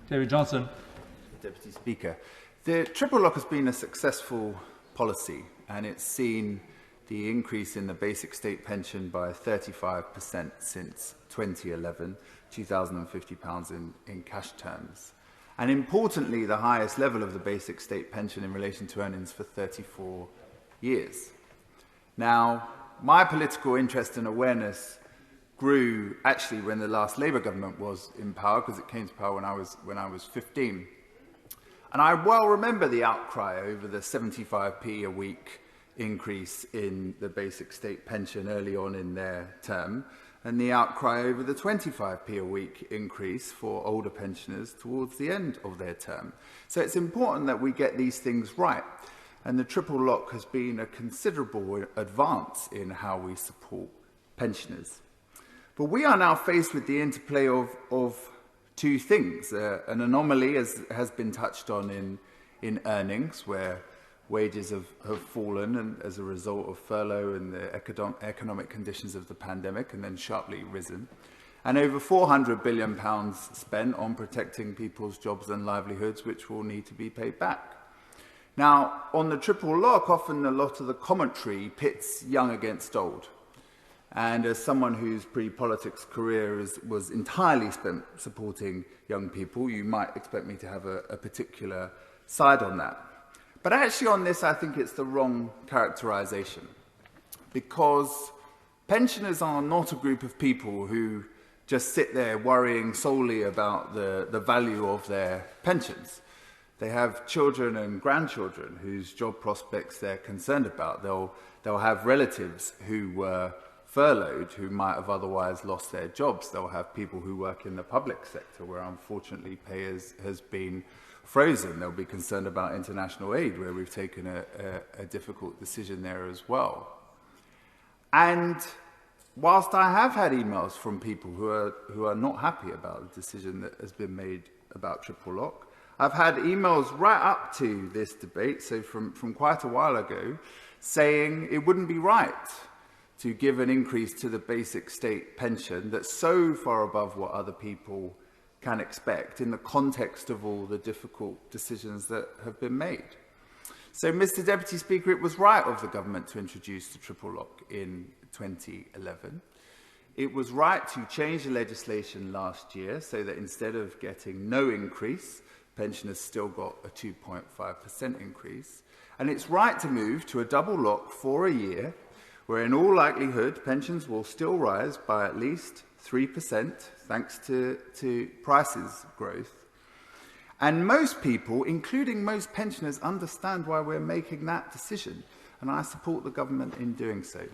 David Johnson. Deputy Speaker. The triple lock has been a successful policy, and it's seen the increase in the basic state pension by 35% since 2011, £2,050 in cash terms. And importantly, the highest level of the basic state pension in relation to earnings for 34 years. Now, my political interest and awareness grew actually when the last Labour government was in power, because it came to power when I was 15. And I well remember the outcry over the 75p a week increase in the basic state pension early on in their term, and the outcry over the 25p a week increase for older pensioners towards the end of their term. So it's important that we get these things right. And the triple lock has been a considerable advance in how we support pensioners. But we are now faced with the interplay of two things. An anomaly, as has been touched on in earnings, where wages have fallen and as a result of furlough and the economic conditions of the pandemic, and then sharply risen. And over £400 billion spent on protecting people's jobs and livelihoods, which will need to be paid back. Now, on the triple lock, often a lot of the commentary pits young against old. And as someone whose pre-politics career was entirely spent supporting young people, you might expect me to have a particular side on that. But actually on this, I think it's the wrong characterization, because pensioners are not a group of people who just sit there worrying solely about the value of their pensions. They have children and grandchildren whose job prospects they're concerned about. They'll have relatives who were furloughed who might have otherwise lost their jobs. They'll have people who work in the public sector where unfortunately pay has been frozen. They'll be concerned about international aid, where we've taken a difficult decision there as well. And whilst I have had emails from people who are not happy about the decision that has been made about triple lock, I've had emails right up to this debate, so from quite a while ago, saying it wouldn't be right to give an increase to the basic state pension that's so far above what other people can expect in the context of all the difficult decisions that have been made. So, Mr. Deputy Speaker, it was right of the government to introduce the triple lock in 2011. It was right to change the legislation last year so that instead of getting no increase, pensioners still got a 2.5% increase. And it's right to move to a double lock for a year, where in all likelihood pensions will still rise by at least 3% thanks to prices growth. And most people, including most pensioners, understand why we're making that decision, and I support the government in doing so.